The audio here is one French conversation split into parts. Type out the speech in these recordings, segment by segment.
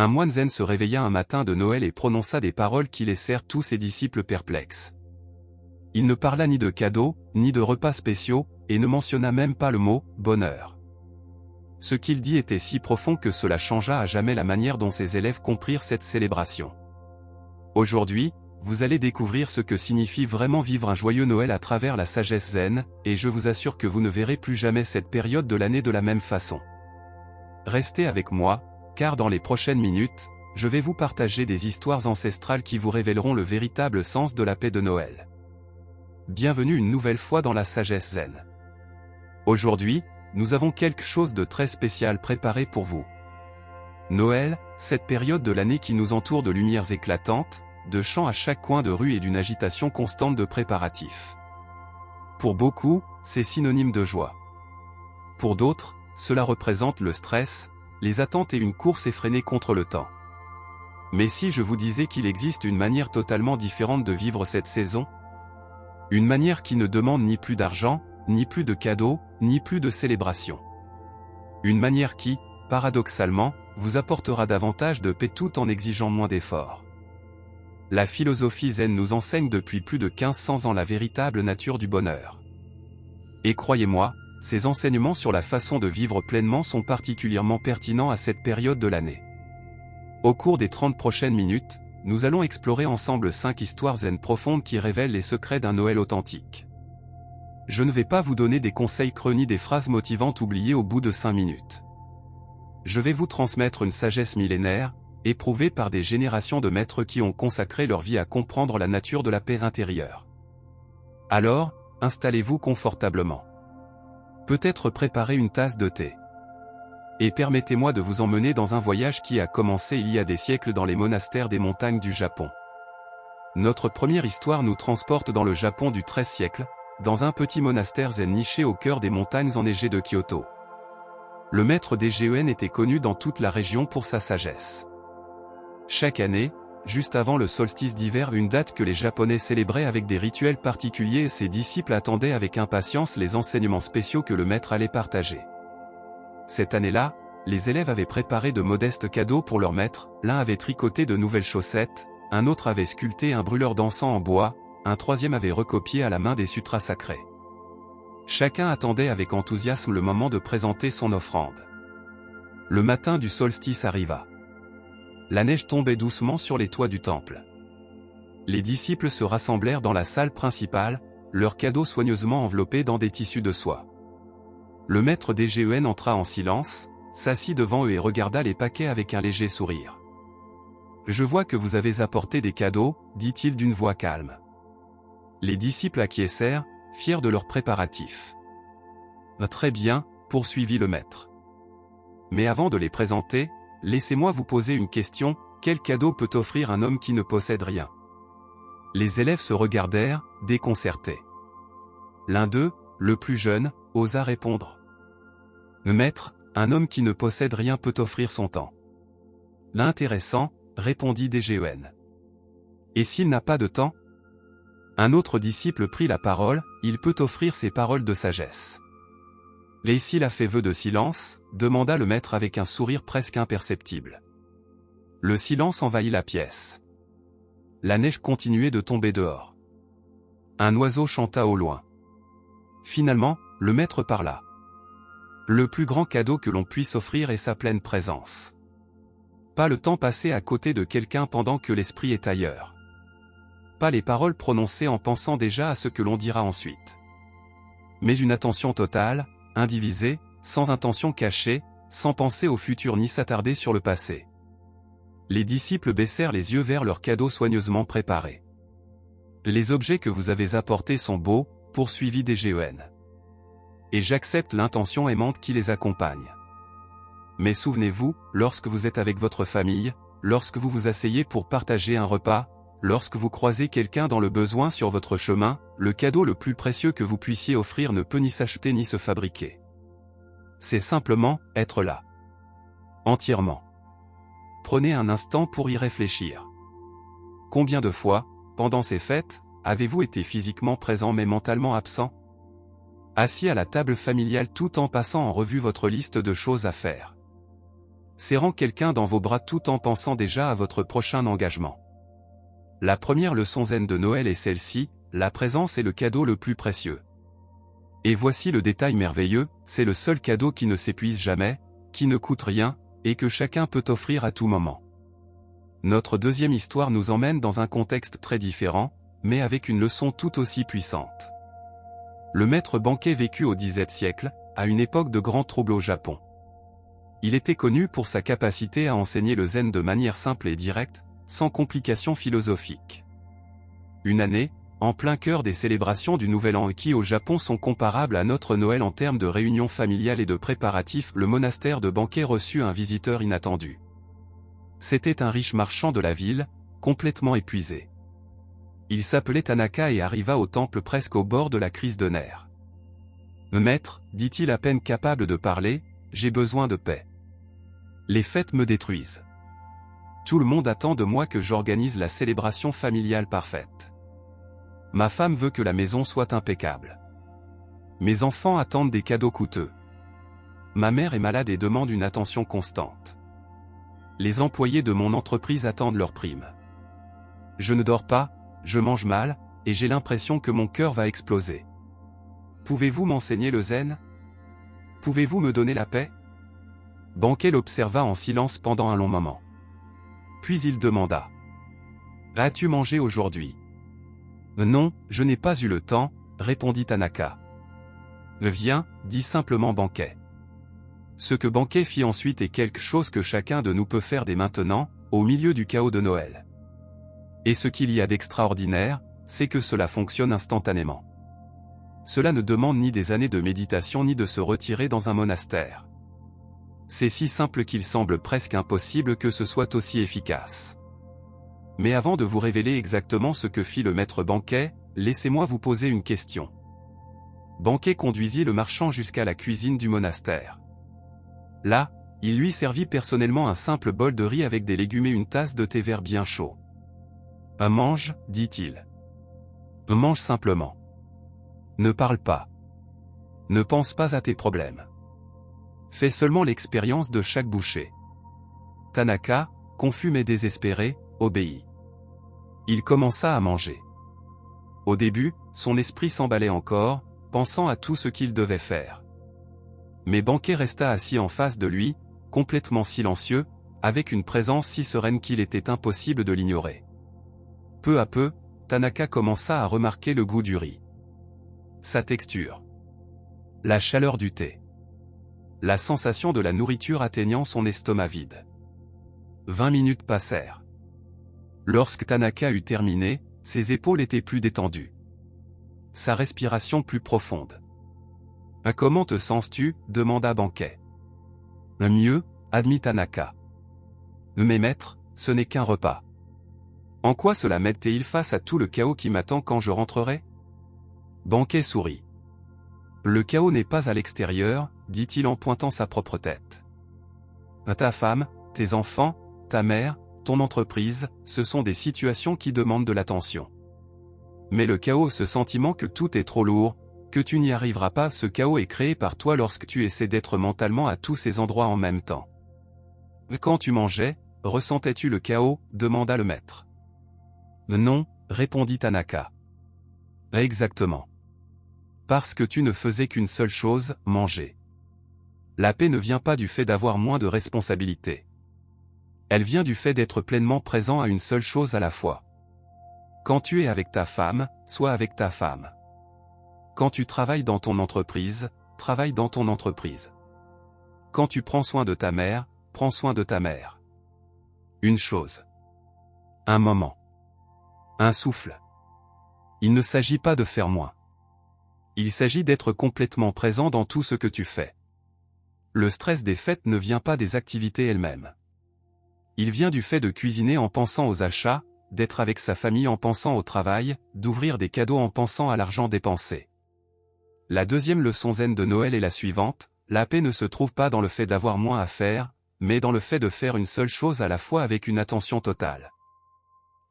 Un moine zen se réveilla un matin de Noël et prononça des paroles qui laissèrent tous ses disciples perplexes. Il ne parla ni de cadeaux, ni de repas spéciaux, et ne mentionna même pas le mot « bonheur ». Ce qu'il dit était si profond que cela changea à jamais la manière dont ses élèves comprirent cette célébration. Aujourd'hui, vous allez découvrir ce que signifie vraiment vivre un joyeux Noël à travers la sagesse zen, et je vous assure que vous ne verrez plus jamais cette période de l'année de la même façon. Restez avec moi, car dans les prochaines minutes, je vais vous partager des histoires ancestrales qui vous révéleront le véritable sens de la paix de Noël. Bienvenue une nouvelle fois dans la sagesse zen. Aujourd'hui, nous avons quelque chose de très spécial préparé pour vous. Noël, cette période de l'année qui nous entoure de lumières éclatantes, de chants à chaque coin de rue et d'une agitation constante de préparatifs. Pour beaucoup, c'est synonyme de joie. Pour d'autres, cela représente le stress, les attentes et une course effrénée contre le temps. Mais si je vous disais qu'il existe une manière totalement différente de vivre cette saison? Une manière qui ne demande ni plus d'argent, ni plus de cadeaux, ni plus de célébrations. Une manière qui, paradoxalement, vous apportera davantage de paix tout en exigeant moins d'efforts. La philosophie zen nous enseigne depuis plus de 1500 ans la véritable nature du bonheur. Et croyez-moi, ces enseignements sur la façon de vivre pleinement sont particulièrement pertinents à cette période de l'année. Au cours des 30 prochaines minutes, nous allons explorer ensemble 5 histoires zen profondes qui révèlent les secrets d'un Noël authentique. Je ne vais pas vous donner des conseils creux ni des phrases motivantes oubliées au bout de 5 minutes. Je vais vous transmettre une sagesse millénaire, éprouvée par des générations de maîtres qui ont consacré leur vie à comprendre la nature de la paix intérieure. Alors, installez-vous confortablement. Peut-être préparez une tasse de thé. Et permettez-moi de vous emmener dans un voyage qui a commencé il y a des siècles dans les monastères des montagnes du Japon. Notre première histoire nous transporte dans le Japon du XIIIe siècle, dans un petit monastère zen niché au cœur des montagnes enneigées de Kyoto. Le maître Degen était connu dans toute la région pour sa sagesse. Chaque année, juste avant le solstice d'hiver, une date que les Japonais célébraient avec des rituels particuliers, et ses disciples attendaient avec impatience les enseignements spéciaux que le maître allait partager. Cette année-là, les élèves avaient préparé de modestes cadeaux pour leur maître, l'un avait tricoté de nouvelles chaussettes, un autre avait sculpté un brûleur d'encens en bois, un troisième avait recopié à la main des sutras sacrés. Chacun attendait avec enthousiasme le moment de présenter son offrande. Le matin du solstice arriva. La neige tombait doucement sur les toits du temple. Les disciples se rassemblèrent dans la salle principale, leurs cadeaux soigneusement enveloppés dans des tissus de soie. Le maître Degen entra en silence, s'assit devant eux et regarda les paquets avec un léger sourire. « Je vois que vous avez apporté des cadeaux, dit-il d'une voix calme. » Les disciples acquiescèrent, fiers de leurs préparatifs. « Très bien, » poursuivit le maître. « Mais avant de les présenter, laissez-moi vous poser une question, quel cadeau peut offrir un homme qui ne possède rien? » Les élèves se regardèrent, déconcertés. L'un d'eux, le plus jeune, osa répondre. « Maître, un homme qui ne possède rien peut offrir son temps. » « L'intéressant, » répondit Degen. « Et s'il n'a pas de temps? » Un autre disciple prit la parole, « Il peut offrir ses paroles de sagesse. » « Et s'il a fait vœu de silence? » demanda le maître avec un sourire presque imperceptible. Le silence envahit la pièce. La neige continuait de tomber dehors. Un oiseau chanta au loin. Finalement, le maître parla. « Le plus grand cadeau que l'on puisse offrir est sa pleine présence. Pas le temps passé à côté de quelqu'un pendant que l'esprit est ailleurs. Pas les paroles prononcées en pensant déjà à ce que l'on dira ensuite. Mais une attention totale, indivisée, sans intention cachée, sans penser au futur ni s'attarder sur le passé. » Les disciples baissèrent les yeux vers leurs cadeaux soigneusement préparés. « Les objets que vous avez apportés sont beaux, » poursuivit Degen. « Et j'accepte l'intention aimante qui les accompagne. Mais souvenez-vous, lorsque vous êtes avec votre famille, lorsque vous vous asseyez pour partager un repas, lorsque vous croisez quelqu'un dans le besoin sur votre chemin, le cadeau le plus précieux que vous puissiez offrir ne peut ni s'acheter ni se fabriquer. C'est simplement être là. Entièrement. Prenez un instant pour y réfléchir. Combien de fois, pendant ces fêtes, avez-vous été physiquement présent mais mentalement absent? Assis à la table familiale tout en passant en revue votre liste de choses à faire. serrant quelqu'un dans vos bras tout en pensant déjà à votre prochain engagement. La première leçon zen de Noël est celle-ci, la présence est le cadeau le plus précieux. Et voici le détail merveilleux, c'est le seul cadeau qui ne s'épuise jamais, qui ne coûte rien, et que chacun peut offrir à tout moment. Notre deuxième histoire nous emmène dans un contexte très différent, mais avec une leçon tout aussi puissante. Le maître banquier vécut au XVIIe siècle, à une époque de grands troubles au Japon. Il était connu pour sa capacité à enseigner le zen de manière simple et directe, sans complications philosophiques. Une année, en plein cœur des célébrations du Nouvel An qui au Japon sont comparables à notre Noël en termes de réunions familiales et de préparatifs, le monastère de Bankei reçut un visiteur inattendu. C'était un riche marchand de la ville, complètement épuisé. Il s'appelait Tanaka et arriva au temple presque au bord de la crise de nerfs. « Maître, dit-il à peine capable de parler, j'ai besoin de paix. Les fêtes me détruisent. Tout le monde attend de moi que j'organise la célébration familiale parfaite. Ma femme veut que la maison soit impeccable. Mes enfants attendent des cadeaux coûteux. Ma mère est malade et demande une attention constante. Les employés de mon entreprise attendent leurs primes. Je ne dors pas, je mange mal, et j'ai l'impression que mon cœur va exploser. Pouvez-vous m'enseigner le zen? Pouvez-vous me donner la paix? » Bankei l'observa en silence pendant un long moment. Puis il demanda. « As-tu mangé aujourd'hui? » « Non, je n'ai pas eu le temps, » répondit Tanaka. « Viens, » dit simplement Bankei. Ce que Bankei fit ensuite est quelque chose que chacun de nous peut faire dès maintenant, au milieu du chaos de Noël. Et ce qu'il y a d'extraordinaire, c'est que cela fonctionne instantanément. Cela ne demande ni des années de méditation ni de se retirer dans un monastère. C'est si simple qu'il semble presque impossible que ce soit aussi efficace. Mais avant de vous révéler exactement ce que fit le maître Bankei, laissez-moi vous poser une question. Bankei conduisit le marchand jusqu'à la cuisine du monastère. Là, il lui servit personnellement un simple bol de riz avec des légumes et une tasse de thé vert bien chaud. « Mange, dit-il. Mange simplement. Ne parle pas. Ne pense pas à tes problèmes. Fais seulement l'expérience de chaque bouchée. » Tanaka, confus mais désespéré, obéit. Il commença à manger. Au début, son esprit s'emballait encore, pensant à tout ce qu'il devait faire. Mais Bankei resta assis en face de lui, complètement silencieux, avec une présence si sereine qu'il était impossible de l'ignorer. Peu à peu, Tanaka commença à remarquer le goût du riz. Sa texture. La chaleur du thé. La sensation de la nourriture atteignant son estomac vide. 20 minutes passèrent. Lorsque Tanaka eut terminé, ses épaules étaient plus détendues. Sa respiration plus profonde. « Comment te sens-tu » demanda Bankei. « Mieux » admit Tanaka. « Mais maître, ce n'est qu'un repas. En quoi cela m'aide-t-il face à tout le chaos qui m'attend quand je rentrerai ?» Bankei sourit. « Le chaos n'est pas à l'extérieur, » dit-il en pointant sa propre tête. « Ta femme, tes enfants, ta mère, ton entreprise, ce sont des situations qui demandent de l'attention. Mais le chaos, ce sentiment que tout est trop lourd, que tu n'y arriveras pas, ce chaos est créé par toi lorsque tu essaies d'être mentalement à tous ces endroits en même temps. Quand tu mangeais, ressentais-tu le chaos, demanda le maître. Non, répondit Tanaka. Exactement. Parce que tu ne faisais qu'une seule chose, manger. La paix ne vient pas du fait d'avoir moins de responsabilités. Elle vient du fait d'être pleinement présent à une seule chose à la fois. Quand tu es avec ta femme, sois avec ta femme. Quand tu travailles dans ton entreprise, travaille dans ton entreprise. Quand tu prends soin de ta mère, prends soin de ta mère. Une chose. Un moment. Un souffle. Il ne s'agit pas de faire moins. Il s'agit d'être complètement présent dans tout ce que tu fais. Le stress des fêtes ne vient pas des activités elles-mêmes. Il vient du fait de cuisiner en pensant aux achats, d'être avec sa famille en pensant au travail, d'ouvrir des cadeaux en pensant à l'argent dépensé. La deuxième leçon zen de Noël est la suivante, la paix ne se trouve pas dans le fait d'avoir moins à faire, mais dans le fait de faire une seule chose à la fois avec une attention totale.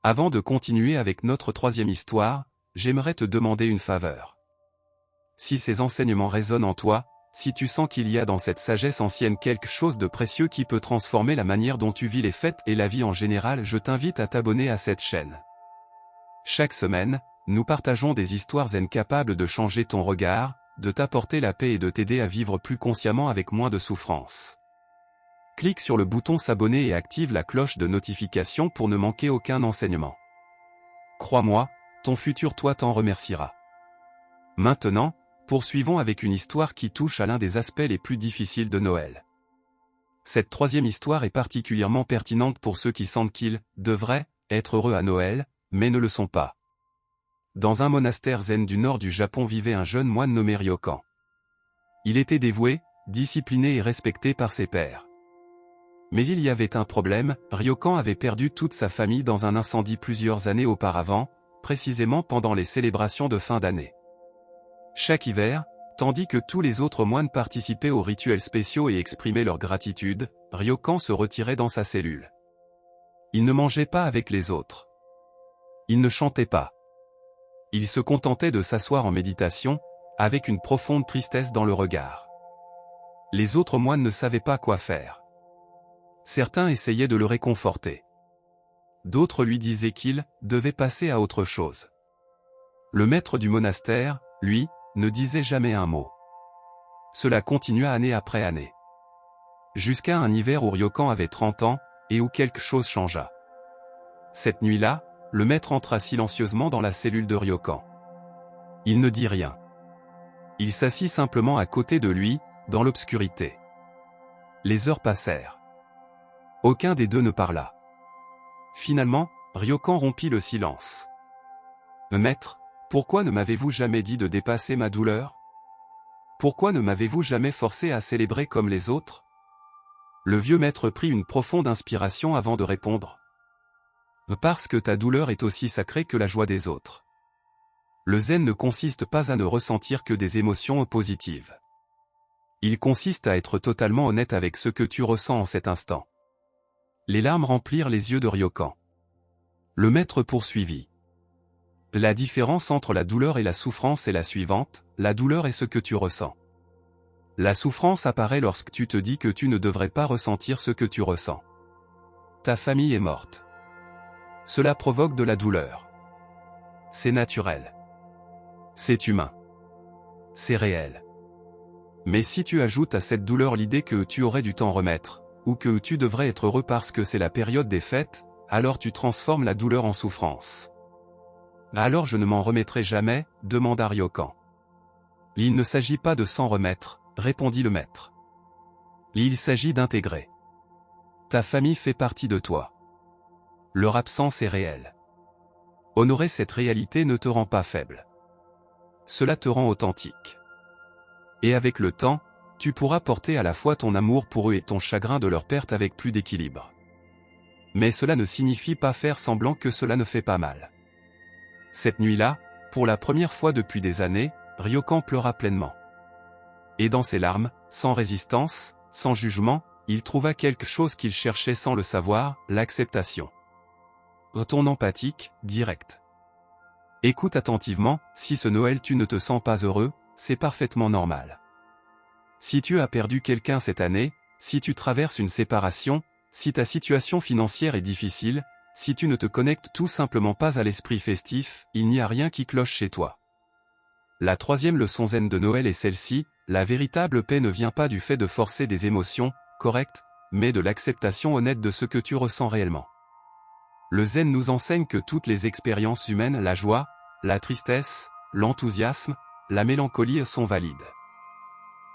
Avant de continuer avec notre troisième histoire, j'aimerais te demander une faveur. Si ces enseignements résonnent en toi, si tu sens qu'il y a dans cette sagesse ancienne quelque chose de précieux qui peut transformer la manière dont tu vis les fêtes et la vie en général, je t'invite à t'abonner à cette chaîne. Chaque semaine, nous partageons des histoires zen capables de changer ton regard, de t'apporter la paix et de t'aider à vivre plus consciemment avec moins de souffrance. Clique sur le bouton s'abonner et active la cloche de notification pour ne manquer aucun enseignement. Crois-moi, ton futur toi t'en remerciera. Maintenant, poursuivons avec une histoire qui touche à l'un des aspects les plus difficiles de Noël. Cette troisième histoire est particulièrement pertinente pour ceux qui sentent qu'ils devraient être heureux à Noël, mais ne le sont pas. Dans un monastère zen du nord du Japon vivait un jeune moine nommé Ryokan. Il était dévoué, discipliné et respecté par ses pairs. Mais il y avait un problème, Ryokan avait perdu toute sa famille dans un incendie plusieurs années auparavant, précisément pendant les célébrations de fin d'année. Chaque hiver, tandis que tous les autres moines participaient aux rituels spéciaux et exprimaient leur gratitude, Ryokan se retirait dans sa cellule. Il ne mangeait pas avec les autres. Il ne chantait pas. Il se contentait de s'asseoir en méditation, avec une profonde tristesse dans le regard. Les autres moines ne savaient pas quoi faire. Certains essayaient de le réconforter. D'autres lui disaient qu'il devait passer à autre chose. Le maître du monastère, lui, ne disait jamais un mot. Cela continua année après année. Jusqu'à un hiver où Ryokan avait 30 ans, et où quelque chose changea. Cette nuit-là, le maître entra silencieusement dans la cellule de Ryokan. Il ne dit rien. Il s'assit simplement à côté de lui, dans l'obscurité. Les heures passèrent. Aucun des deux ne parla. Finalement, Ryokan rompit le silence. « Maître, pourquoi ne m'avez-vous jamais dit de dépasser ma douleur? Pourquoi ne m'avez-vous jamais forcé à célébrer comme les autres ?» Le vieux maître prit une profonde inspiration avant de répondre. « Parce que ta douleur est aussi sacrée que la joie des autres. » Le zen ne consiste pas à ne ressentir que des émotions positives. Il consiste à être totalement honnête avec ce que tu ressens en cet instant. Les larmes remplirent les yeux de Ryokan. Le maître poursuivit. La différence entre la douleur et la souffrance est la suivante, la douleur est ce que tu ressens. La souffrance apparaît lorsque tu te dis que tu ne devrais pas ressentir ce que tu ressens. Ta famille est morte. Cela provoque de la douleur. C'est naturel. C'est humain. C'est réel. Mais si tu ajoutes à cette douleur l'idée que tu aurais dû t'en remettre, ou que tu devrais être heureux parce que c'est la période des fêtes, alors tu transformes la douleur en souffrance. Alors je ne m'en remettrai jamais, demanda Ryokan. Il ne s'agit pas de s'en remettre, répondit le maître. Il s'agit d'intégrer. Ta famille fait partie de toi. Leur absence est réelle. Honorer cette réalité ne te rend pas faible. Cela te rend authentique. Et avec le temps, tu pourras porter à la fois ton amour pour eux et ton chagrin de leur perte avec plus d'équilibre. Mais cela ne signifie pas faire semblant que cela ne fait pas mal. Cette nuit-là, pour la première fois depuis des années, Ryokan pleura pleinement. Et dans ses larmes, sans résistance, sans jugement, il trouva quelque chose qu'il cherchait sans le savoir, l'acceptation. Ton empathique, direct. Écoute attentivement, si ce Noël tu ne te sens pas heureux, c'est parfaitement normal. Si tu as perdu quelqu'un cette année, si tu traverses une séparation, si ta situation financière est difficile, si tu ne te connectes tout simplement pas à l'esprit festif, il n'y a rien qui cloche chez toi. La troisième leçon zen de Noël est celle-ci, la véritable paix ne vient pas du fait de forcer des émotions, correctes, mais de l'acceptation honnête de ce que tu ressens réellement. Le zen nous enseigne que toutes les expériences humaines, la joie, la tristesse, l'enthousiasme, la mélancolie sont valides.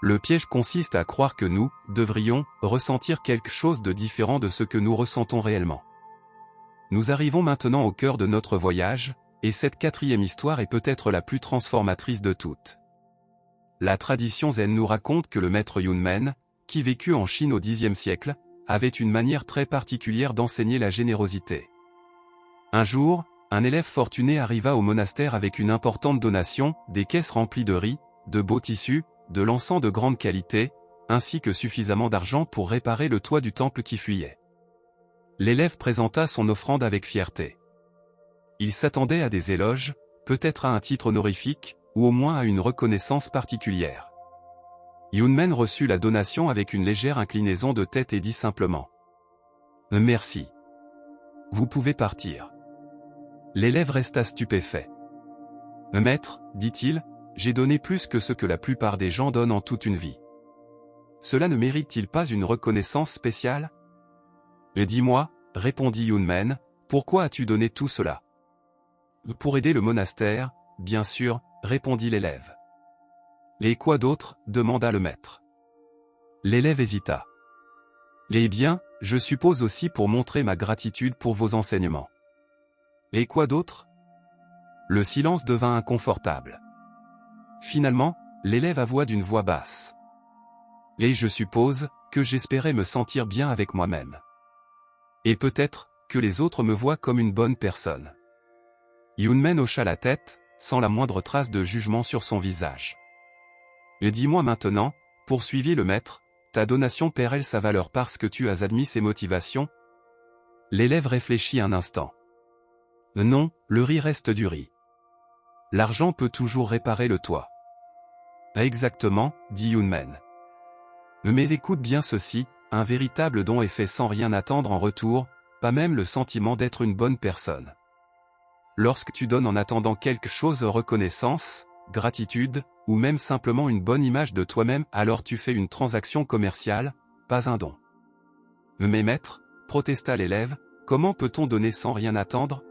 Le piège consiste à croire que nous devrions ressentir quelque chose de différent de ce que nous ressentons réellement. Nous arrivons maintenant au cœur de notre voyage, et cette quatrième histoire est peut-être la plus transformatrice de toutes. La tradition zen nous raconte que le maître Yunmen, qui vécut en Chine au Xe siècle, avait une manière très particulière d'enseigner la générosité. Un jour, un élève fortuné arriva au monastère avec une importante donation, des caisses remplies de riz, de beaux tissus, de l'encens de grande qualité, ainsi que suffisamment d'argent pour réparer le toit du temple qui fuyait. L'élève présenta son offrande avec fierté. Il s'attendait à des éloges, peut-être à un titre honorifique, ou au moins à une reconnaissance particulière. Yunmen reçut la donation avec une légère inclinaison de tête et dit simplement « Merci. Vous pouvez partir. » L'élève resta stupéfait. « Maître, dit-il, j'ai donné plus que ce que la plupart des gens donnent en toute une vie. Cela ne mérite-t-il pas une reconnaissance spéciale ?»« Dis-moi, répondit Yunmen, pourquoi as-tu donné tout cela ?»« Pour aider le monastère, bien sûr, répondit l'élève. »« Et quoi d'autre ?» demanda le maître. L'élève hésita. « Eh bien, je suppose aussi pour montrer ma gratitude pour vos enseignements. »« Et quoi d'autre ?» Le silence devint inconfortable. Finalement, l'élève avoua d'une voix basse. « Et je suppose que j'espérais me sentir bien avec moi-même. Et peut-être que les autres me voient comme une bonne personne. » Yunmen hocha la tête, sans la moindre trace de jugement sur son visage. « Et dis-moi maintenant, poursuivit le maître, ta donation perd-elle sa valeur parce que tu as admis ses motivations ?» L'élève réfléchit un instant. « Non, le riz reste du riz. L'argent peut toujours réparer le toit. » Exactement, dit Yunmen. Mais écoute bien ceci, un véritable don est fait sans rien attendre en retour, pas même le sentiment d'être une bonne personne. Lorsque tu donnes en attendant quelque chose, reconnaissance, gratitude, ou même simplement une bonne image de toi-même, alors tu fais une transaction commerciale, pas un don. Mais maître, protesta l'élève, comment peut-on donner sans rien attendre?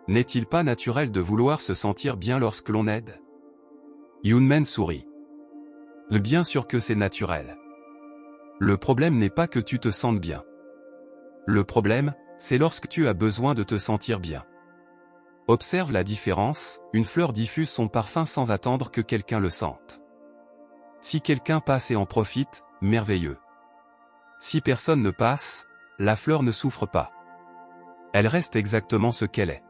N'est-il pas naturel de vouloir se sentir bien lorsque l'on aide? Yunmen sourit. Bien sûr que c'est naturel. Le problème n'est pas que tu te sentes bien. Le problème, c'est lorsque tu as besoin de te sentir bien. Observe la différence, une fleur diffuse son parfum sans attendre que quelqu'un le sente. Si quelqu'un passe et en profite, merveilleux. Si personne ne passe, la fleur ne souffre pas. Elle reste exactement ce qu'elle est.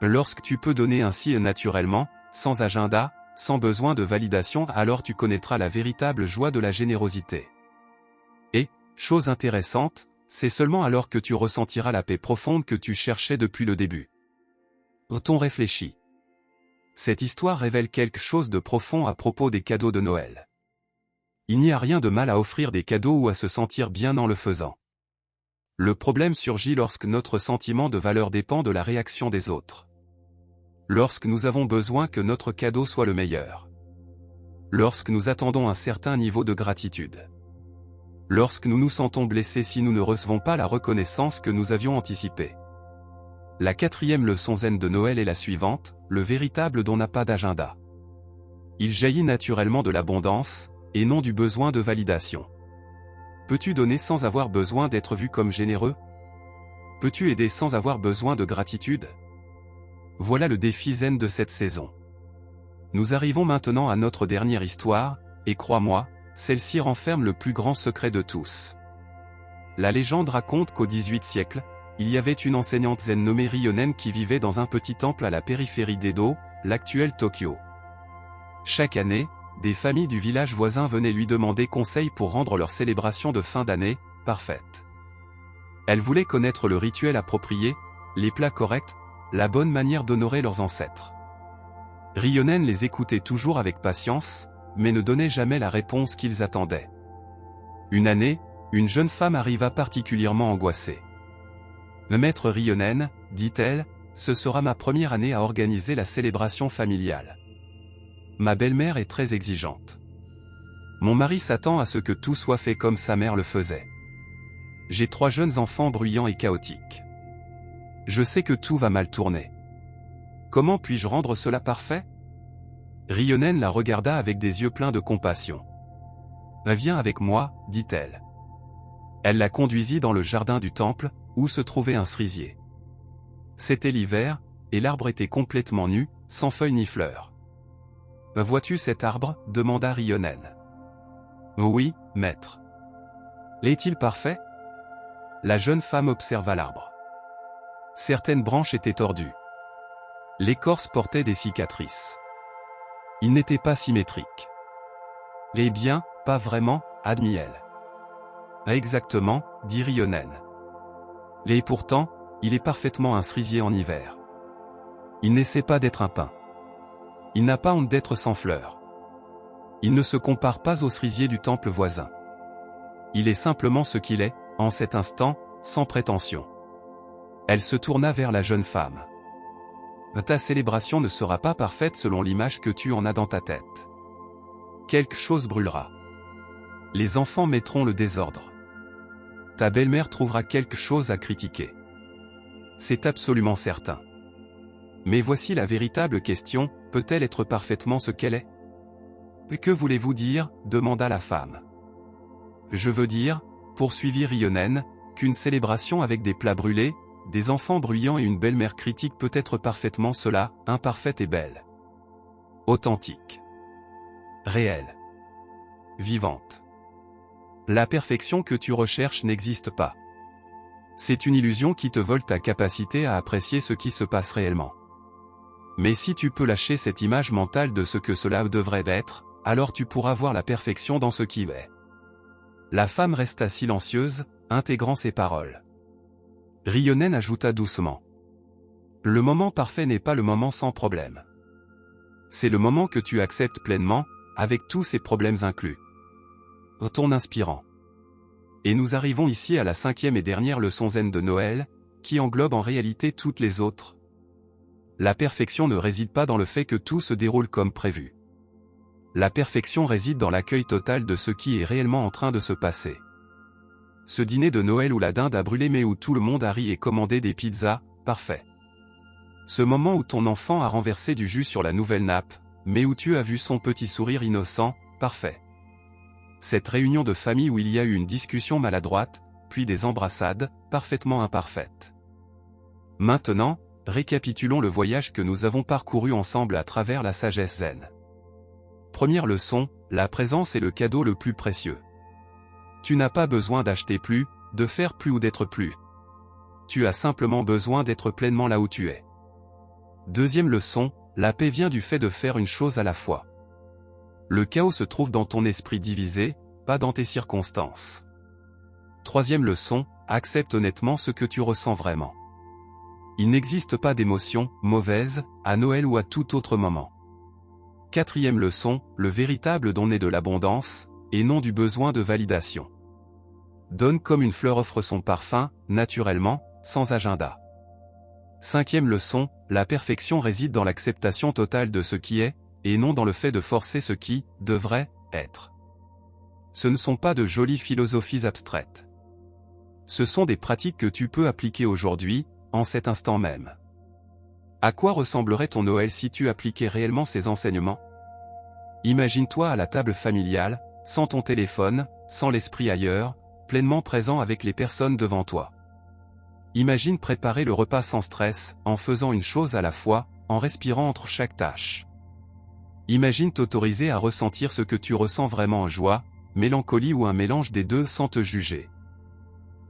Lorsque tu peux donner ainsi naturellement, sans agenda, sans besoin de validation, alors tu connaîtras la véritable joie de la générosité. Et, chose intéressante, c'est seulement alors que tu ressentiras la paix profonde que tu cherchais depuis le début. Ton réfléchit. Cette histoire révèle quelque chose de profond à propos des cadeaux de Noël. Il n'y a rien de mal à offrir des cadeaux ou à se sentir bien en le faisant. Le problème surgit lorsque notre sentiment de valeur dépend de la réaction des autres. Lorsque nous avons besoin que notre cadeau soit le meilleur. Lorsque nous attendons un certain niveau de gratitude. Lorsque nous nous sentons blessés si nous ne recevons pas la reconnaissance que nous avions anticipée. La quatrième leçon zen de Noël est la suivante, le véritable don n'a pas d'agenda. Il jaillit naturellement de l'abondance, et non du besoin de validation. Peux-tu donner sans avoir besoin d'être vu comme généreux? Peux-tu aider sans avoir besoin de gratitude? Voilà le défi zen de cette saison. Nous arrivons maintenant à notre dernière histoire, et crois-moi, celle-ci renferme le plus grand secret de tous. La légende raconte qu'au XVIIIe siècle, il y avait une enseignante zen nommée Ryonen qui vivait dans un petit temple à la périphérie d'Edo, l'actuel Tokyo. Chaque année, des familles du village voisin venaient lui demander conseil pour rendre leur célébration de fin d'année parfaite. Elle voulait connaître le rituel approprié, les plats corrects, la bonne manière d'honorer leurs ancêtres. Ryonen les écoutait toujours avec patience, mais ne donnait jamais la réponse qu'ils attendaient. Une année, une jeune femme arriva particulièrement angoissée. « Le maître Ryonen, dit-elle, ce sera ma première année à organiser la célébration familiale. Ma belle-mère est très exigeante. Mon mari s'attend à ce que tout soit fait comme sa mère le faisait. J'ai 3 jeunes enfants bruyants et chaotiques. Je sais que tout va mal tourner. Comment puis-je rendre cela parfait ?» Ryonen la regarda avec des yeux pleins de compassion. « Viens avec moi, dit-elle. » Elle la conduisit dans le jardin du temple, où se trouvait un cerisier. C'était l'hiver, et l'arbre était complètement nu, sans feuilles ni fleurs. « Vois-tu cet arbre ?» demanda Ryonen. « Oui, maître. »« Est-il parfait ?» La jeune femme observa l'arbre. Certaines branches étaient tordues. L'écorce portait des cicatrices. Il n'était pas symétrique. « Eh bien, pas vraiment, » admit-elle. « Exactement, » dit Ryonen. « Et pourtant, il est parfaitement un cerisier en hiver. Il n'essaie pas d'être un pin. Il n'a pas honte d'être sans fleurs. Il ne se compare pas au cerisier du temple voisin. Il est simplement ce qu'il est, en cet instant, sans prétention. Elle se tourna vers la jeune femme. Ta célébration ne sera pas parfaite selon l'image que tu en as dans ta tête. Quelque chose brûlera. Les enfants mettront le désordre. Ta belle-mère trouvera quelque chose à critiquer. C'est absolument certain. Mais voici la véritable question, peut-elle être parfaitement ce qu'elle est? Que voulez-vous dire? Demanda la femme. Je veux dire, poursuivit Rionen, qu'une célébration avec des plats brûlés, des enfants bruyants et une belle-mère critique peut être parfaitement cela, imparfaite et belle. Authentique. Réelle. Vivante. La perfection que tu recherches n'existe pas. C'est une illusion qui te vole ta capacité à apprécier ce qui se passe réellement. Mais si tu peux lâcher cette image mentale de ce que cela devrait être, alors tu pourras voir la perfection dans ce qui est. La femme resta silencieuse, intégrant ses paroles. Rionen ajouta doucement. Le moment parfait n'est pas le moment sans problème. C'est le moment que tu acceptes pleinement, avec tous ses problèmes inclus. Ton inspirant. Et nous arrivons ici à la 5e et dernière leçon zen de Noël, qui englobe en réalité toutes les autres. La perfection ne réside pas dans le fait que tout se déroule comme prévu. La perfection réside dans l'accueil total de ce qui est réellement en train de se passer. Ce dîner de Noël où la dinde a brûlé mais où tout le monde a ri et commandé des pizzas, parfait. Ce moment où ton enfant a renversé du jus sur la nouvelle nappe, mais où tu as vu son petit sourire innocent, parfait. Cette réunion de famille où il y a eu une discussion maladroite, puis des embrassades, parfaitement imparfaites. Maintenant, récapitulons le voyage que nous avons parcouru ensemble à travers la sagesse zen. Première leçon, la présence est le cadeau le plus précieux. Tu n'as pas besoin d'acheter plus, de faire plus ou d'être plus. Tu as simplement besoin d'être pleinement là où tu es. Deuxième leçon, la paix vient du fait de faire une chose à la fois. Le chaos se trouve dans ton esprit divisé, pas dans tes circonstances. Troisième leçon, accepte honnêtement ce que tu ressens vraiment. Il n'existe pas d'émotion mauvaise, à Noël ou à tout autre moment. Quatrième leçon, le véritable don naît de l'abondance, et non du besoin de validation. Donne comme une fleur offre son parfum, naturellement, sans agenda. Cinquième leçon, la perfection réside dans l'acceptation totale de ce qui est, et non dans le fait de forcer ce qui devrait être. Ce ne sont pas de jolies philosophies abstraites. Ce sont des pratiques que tu peux appliquer aujourd'hui, en cet instant même. À quoi ressemblerait ton Noël si tu appliquais réellement ces enseignements? Imagine-toi à la table familiale, sans ton téléphone, sans l'esprit ailleurs, pleinement présent avec les personnes devant toi. Imagine préparer le repas sans stress, en faisant une chose à la fois, en respirant entre chaque tâche. Imagine t'autoriser à ressentir ce que tu ressens vraiment en joie, mélancolie ou un mélange des deux sans te juger.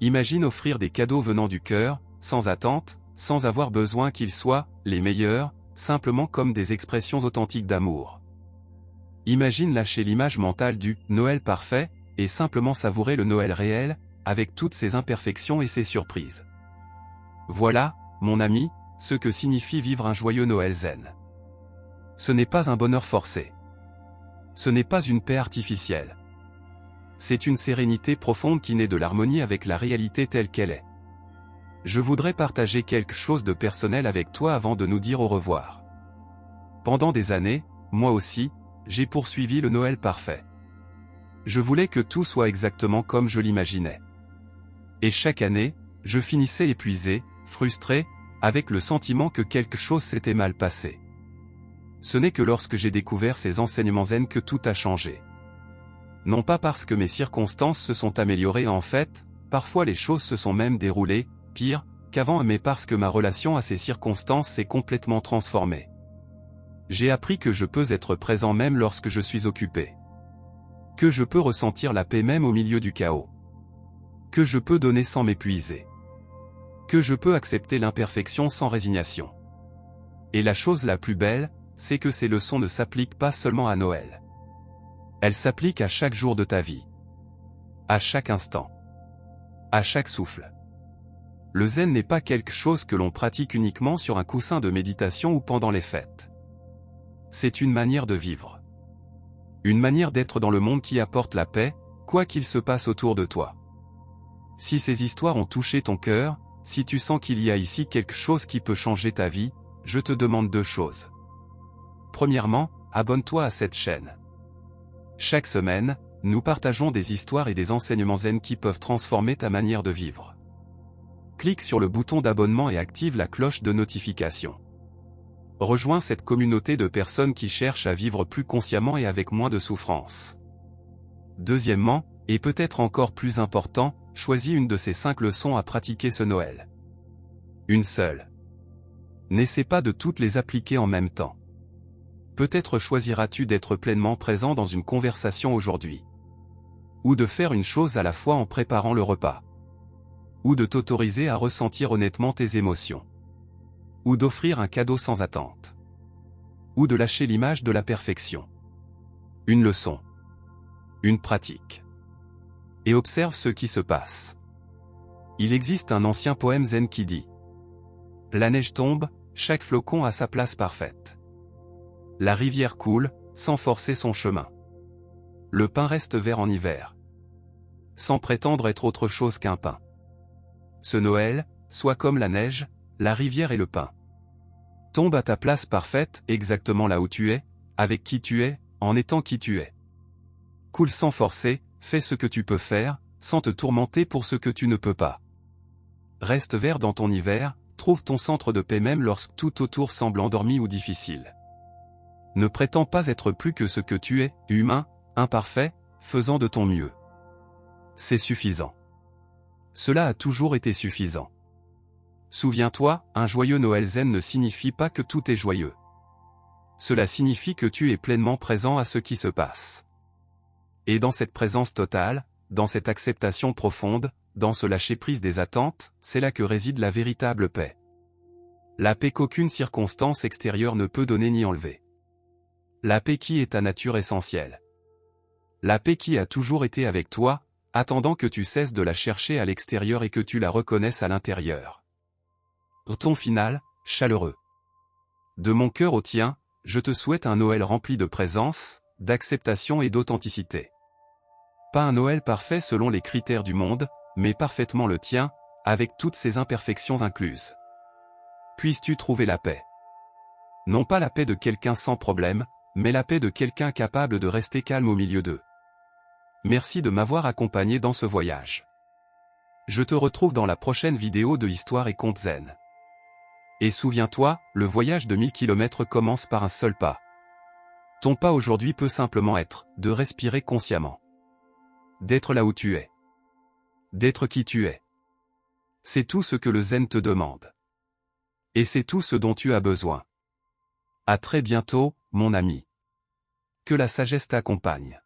Imagine offrir des cadeaux venant du cœur, sans attente, sans avoir besoin qu'ils soient les meilleurs, simplement comme des expressions authentiques d'amour. Imagine lâcher l'image mentale du Noël parfait, et simplement savourer le Noël réel, avec toutes ses imperfections et ses surprises. Voilà, mon ami, ce que signifie vivre un joyeux Noël zen. Ce n'est pas un bonheur forcé. Ce n'est pas une paix artificielle. C'est une sérénité profonde qui naît de l'harmonie avec la réalité telle qu'elle est. Je voudrais partager quelque chose de personnel avec toi avant de nous dire au revoir. Pendant des années, moi aussi, j'ai poursuivi le Noël parfait. Je voulais que tout soit exactement comme je l'imaginais. Et chaque année, je finissais épuisé, frustré, avec le sentiment que quelque chose s'était mal passé. Ce n'est que lorsque j'ai découvert ces enseignements zen que tout a changé. Non pas parce que mes circonstances se sont améliorées en fait, parfois les choses se sont même déroulées, pire, qu'avant mais parce que ma relation à ces circonstances s'est complètement transformée. J'ai appris que je peux être présent même lorsque je suis occupé. Que je peux ressentir la paix même au milieu du chaos. Que je peux donner sans m'épuiser. Que je peux accepter l'imperfection sans résignation. Et la chose la plus belle, c'est que ces leçons ne s'appliquent pas seulement à Noël. Elles s'appliquent à chaque jour de ta vie. À chaque instant. À chaque souffle. Le zen n'est pas quelque chose que l'on pratique uniquement sur un coussin de méditation ou pendant les fêtes. C'est une manière de vivre. Une manière d'être dans le monde qui apporte la paix, quoi qu'il se passe autour de toi. Si ces histoires ont touché ton cœur, si tu sens qu'il y a ici quelque chose qui peut changer ta vie, je te demande 2 choses. Premièrement, abonne-toi à cette chaîne. Chaque semaine, nous partageons des histoires et des enseignements zen qui peuvent transformer ta manière de vivre. Clique sur le bouton d'abonnement et active la cloche de notification. Rejoins cette communauté de personnes qui cherchent à vivre plus consciemment et avec moins de souffrance. Deuxièmement, et peut-être encore plus important, choisis une de ces 5 leçons à pratiquer ce Noël. Une seule. N'essaie pas de toutes les appliquer en même temps. Peut-être choisiras-tu d'être pleinement présent dans une conversation aujourd'hui. Ou de faire une chose à la fois en préparant le repas. Ou de t'autoriser à ressentir honnêtement tes émotions. Ou d'offrir un cadeau sans attente. Ou de lâcher l'image de la perfection. Une leçon. Une pratique. Et observe ce qui se passe. Il existe un ancien poème zen qui dit : la neige tombe, chaque flocon a sa place parfaite. La rivière coule, sans forcer son chemin. Le pain reste vert en hiver. Sans prétendre être autre chose qu'un pain. Ce Noël, sois comme la neige, la rivière et le pain. Tombe à ta place parfaite, exactement là où tu es, avec qui tu es, en étant qui tu es. Coule sans forcer, fais ce que tu peux faire, sans te tourmenter pour ce que tu ne peux pas. Reste vert dans ton hiver, trouve ton centre de paix même lorsque tout autour semble endormi ou difficile. Ne prétends pas être plus que ce que tu es, humain, imparfait, faisant de ton mieux. C'est suffisant. Cela a toujours été suffisant. Souviens-toi, un joyeux Noël zen ne signifie pas que tout est joyeux. Cela signifie que tu es pleinement présent à ce qui se passe. Et dans cette présence totale, dans cette acceptation profonde, dans ce lâcher-prise des attentes, c'est là que réside la véritable paix. La paix qu'aucune circonstance extérieure ne peut donner ni enlever. La paix qui est ta nature essentielle. La paix qui a toujours été avec toi, attendant que tu cesses de la chercher à l'extérieur et que tu la reconnaisses à l'intérieur. Ton final, chaleureux. De mon cœur au tien, je te souhaite un Noël rempli de présence, d'acceptation et d'authenticité. Pas un Noël parfait selon les critères du monde, mais parfaitement le tien, avec toutes ses imperfections incluses. Puisses-tu trouver la paix. Non pas la paix de quelqu'un sans problème, mais la paix de quelqu'un capable de rester calme au milieu d'eux. Merci de m'avoir accompagné dans ce voyage. Je te retrouve dans la prochaine vidéo de Histoire et Contes Zen. Et souviens-toi, le voyage de 1000 km commence par un seul pas. Ton pas aujourd'hui peut simplement être de respirer consciemment. D'être là où tu es. D'être qui tu es. C'est tout ce que le zen te demande. Et c'est tout ce dont tu as besoin. À très bientôt, mon ami. Que la sagesse t'accompagne.